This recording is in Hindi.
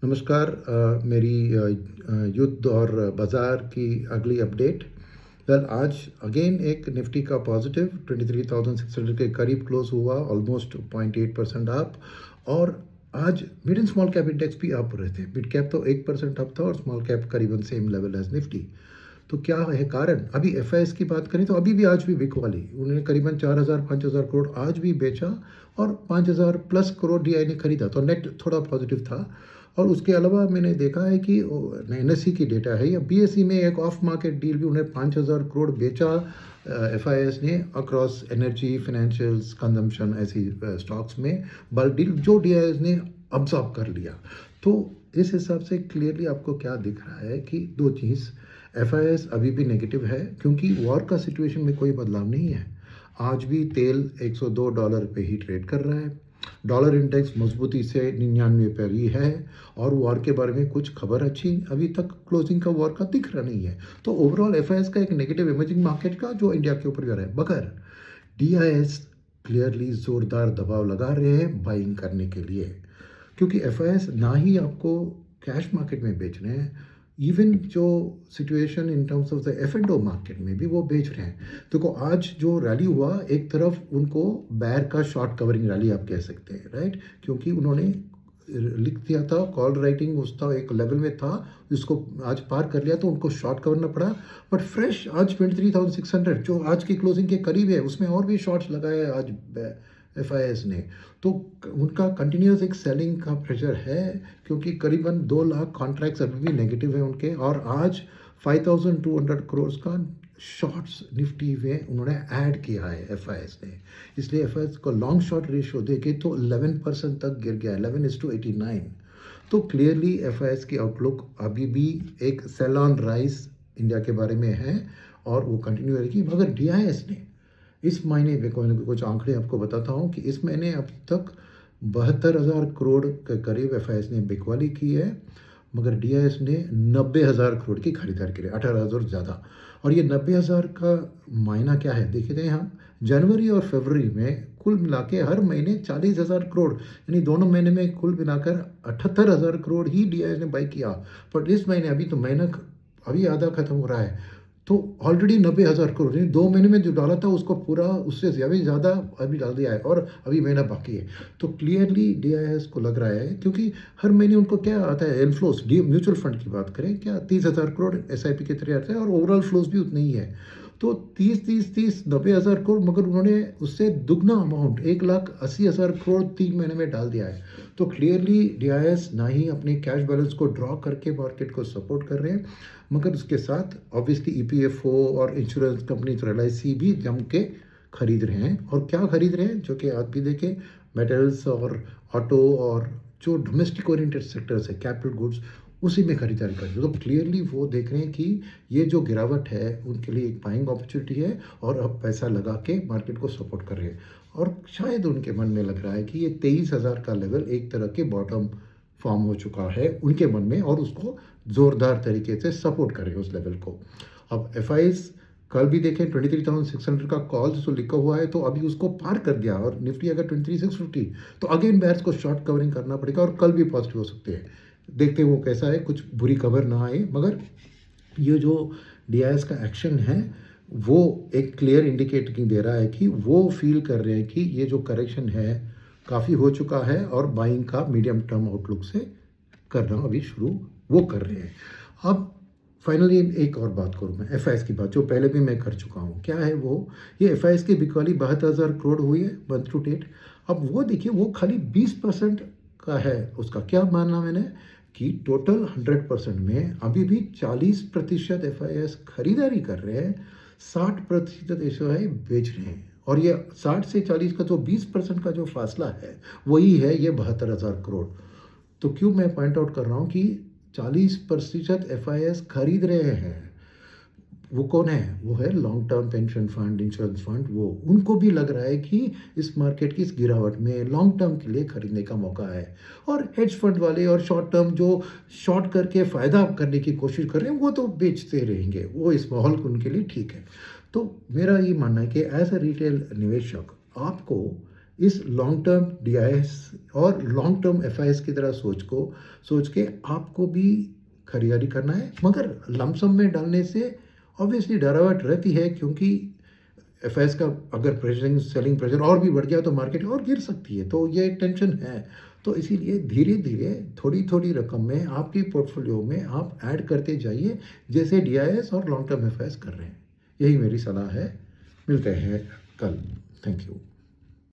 नमस्कार। मेरी युद्ध और बाज़ार की अगली अपडेट। वेल, आज अगेन एक निफ्टी का पॉजिटिव 23,600 के करीब क्लोज हुआ, ऑलमोस्ट 0.8% अप। और आज mid and small cap index भी अप रहे थे। मिड कैप तो 1% अप था और स्मॉल कैप करीबन सेम लेवल एज निफ्टी। तो क्या है कारण? अभी एफआईएस की बात करें तो अभी भी आज भी बिक वाली उन्होंने करीबन 4,000-5,000 करोड़ आज भी बेचा और 5,000 प्लस करोड़ डीआई ने खरीदा, तो नेट थोड़ा पॉजिटिव था। और उसके अलावा मैंने देखा है कि एनएससी की डेटा है या बीएसई में एक ऑफ मार्केट डील भी उन्हें 5,000 करोड़ बेचा एफआईएस ने अक्रॉस एनर्जी, फाइनेंशियल्स, कंजम्पशन ऐसी स्टॉक्स में बल्क डील जो डीआईएस ने अब्जॉर्ब कर लिया। तो इस हिसाब से क्लियरली आपको क्या दिख रहा है कि दो चीज़, एफआईएस अभी भी नेगेटिव है क्योंकि वॉर का सिचुएशन में कोई बदलाव नहीं है। आज भी तेल $102 पे ही ट्रेड कर रहा है। डॉलर इंडेक्स मजबूती से 99 पर ही है और वॉर के बारे में कुछ खबर अच्छी अभी तक क्लोजिंग का वॉर का दिख रहा नहीं है। तो ओवरऑल एफआईएस का एक नेगेटिव इमेजिंग मार्केट का जो इंडिया के ऊपर भी आ रहा है, मगर डीआईएस क्लियरली जोरदार दबाव लगा रहे हैं बाइंग करने के लिए, क्योंकि एफआईएस ना ही आपको कैश मार्केट में बेच रहे हैं, इवन जो situation in terms of the F and O market में भी वो बेच रहे हैं। देखो, आज जो रैली हुआ, एक तरफ उनको बैर का शॉर्ट कवरिंग रैली आप कह सकते हैं, राइट, क्योंकि उन्होंने लिख दिया था, कॉल राइटिंग उसका एक लेवल में था, जिसको आज पार कर लिया तो उनको शॉर्ट कवरना पड़ा। बट फ्रेश आज 23,600 जो आज की क्लोजिंग के करीब है, उसमें और भी शॉर्ट्स लगाए आज एफआईएस ने। तो उनका कंटिन्यूस एक सेलिंग का प्रेशर है, क्योंकि करीबन 2 लाख कॉन्ट्रैक्ट्स अभी भी नेगेटिव है उनके। और आज 5,200 करोड़ का शॉर्ट्स निफ्टी में उन्होंने ऐड किया है एफआईएस ने। इसलिए एफआईएस को लॉन्ग शॉर्ट रेशियो देखे तो 11% तक गिर गया, 11:89। तो क्लियरली एफआईएस की आउटलुक अभी भी एक सेल ऑन राइज इंडिया के बारे में है और वो कंटिन्यू रहेगी। मगर डीआईएस ने इस महीने में कुछ आंकड़े आपको बताता हूँ कि इस महीने अब तक 72,000 करोड़ के करीब एफआईएस ने बिकवाली की है, मगर डीआईएस ने 90,000 करोड़ की खरीदारी की है, 18,000 ज़्यादा। और ये 90,000 का मायना क्या है देखते हैं हम। जनवरी और फरवरी में कुल मिला के हर महीने 40,000 करोड़, यानी दोनों महीने में कुल मिलाकर 78,000 करोड़ ही डीआईएस ने बाई किया। बट इस महीने अभी तो महीना अभी आधा खत्म हो रहा है, तो ऑलरेडी 90,000 करोड़, यानी 2 महीने में जो डाला था उसको पूरा उससे अभी ज़्यादा अभी डाल दिया है और अभी महीना बाकी है। तो क्लियरली डीआईएस को लग रहा है, क्योंकि हर महीने उनको क्या आता है, इनफ्लोस, म्यूचुअल फंड की बात करें क्या 30,000 करोड़ एसआईपी के तरह आता है और ओवरऑल फ्लोस भी उतने ही है। तो 90,000 करोड़, मगर उन्होंने उससे दुगना अमाउंट 1,80,000 करोड़ 3 महीने में डाल दिया है। तो क्लियरली डीआईएस ना ही अपने कैश बैलेंस को ड्रॉ करके मार्केट को सपोर्ट कर रहे हैं, मगर उसके साथ ऑब्वियसली ईपीएफओ और इंश्योरेंस कंपनी एलआईसी भी जम के खरीद रहे हैं। और क्या खरीद रहे हैं, जो कि आप भी देखें, मेटल्स और ऑटो और जो डोमेस्टिक ओरिएंटेड सेक्टर्स है, कैपिटल गुड्स, उसी में खरीदारी कर रहे हैं। तो क्लियरली वो देख रहे हैं कि ये जो गिरावट है उनके लिए एक बाइंग अपॉर्चुनिटी है और अब पैसा लगा के मार्केट को सपोर्ट कर रहे हैं। और शायद उनके मन में लग रहा है कि ये 23,000 का लेवल एक तरह के बॉटम फॉर्म हो चुका है उनके मन में, और उसको ज़ोरदार तरीके से सपोर्ट करें उस लेवल को। अब एफआईएस कल भी देखें 23,600 का कॉल जो लिखा हुआ है, तो अभी उसको पार कर गया। और निफ्टी अगर 23,650, तो अगेन बैर्स को शॉर्ट कवरिंग करना पड़ेगा और कल भी पॉजिटिव हो सकते हैं। देखते हैं वो कैसा है, कुछ बुरी खबर ना आए। मगर ये जो डीआईएस का एक्शन है वो एक क्लियर इंडिकेटिंग दे रहा है कि वो फील कर रहे हैं कि ये जो करेक्शन है काफ़ी हो चुका है और बाइंग का मीडियम टर्म आउटलुक से करना अभी शुरू वो कर रहे हैं। अब फाइनली एक और बात करूँ मैं एफआईएस की बात, जो पहले भी मैं कर चुका हूँ। क्या है वो, ये एफआईएस की बिकवाली 72,000 करोड़ हुई है मंथ टू डेट। अब वो देखिए, वो खाली 20% का है। उसका क्या मानना मैंने कि टोटल 100% में अभी भी 40% एफआईएस खरीदारी कर रहे हैं, 60% एफआई बेच रहे हैं। और ये 60 से 40 का जो 20% का जो फासला है, वही है ये 72,000 करोड़। तो क्यों मैं पॉइंट आउट कर रहा हूँ कि 40% एफआईएस खरीद रहे हैं, वो कौन है, वो है long term pension fund, insurance fund. वो उनको भी लग रहा है कि इस मार्केट की इस गिरावट में लॉन्ग टर्म के लिए खरीदने का मौका है। और हेज फंड वाले और शॉर्ट टर्म जो शॉर्ट करके फ़ायदा करने की कोशिश कर रहे हैं, वो तो बेचते रहेंगे, वो इस माहौल उनके लिए ठीक है। तो मेरा ये मानना है कि एज अ रिटेल निवेशक आपको इस लॉन्ग टर्म DIS और लॉन्ग टर्म FIS की तरह सोच के आपको भी खरीदारी करना है, मगर लमसम में डालने से ऑब्वियसली डरावट रहती है, क्योंकि FIS का अगर प्रेशरिंग सेलिंग प्रेशर और भी बढ़ गया तो मार्केट और गिर सकती है, तो ये टेंशन है। तो इसीलिए धीरे धीरे थोड़ी थोड़ी रकम में आपके पोर्टफोलियो में आप ऐड करते जाइए, जैसे DIS और लॉन्ग टर्म FIS कर रहे हैं। यही मेरी सलाह है। मिलते हैं कल। Thank you.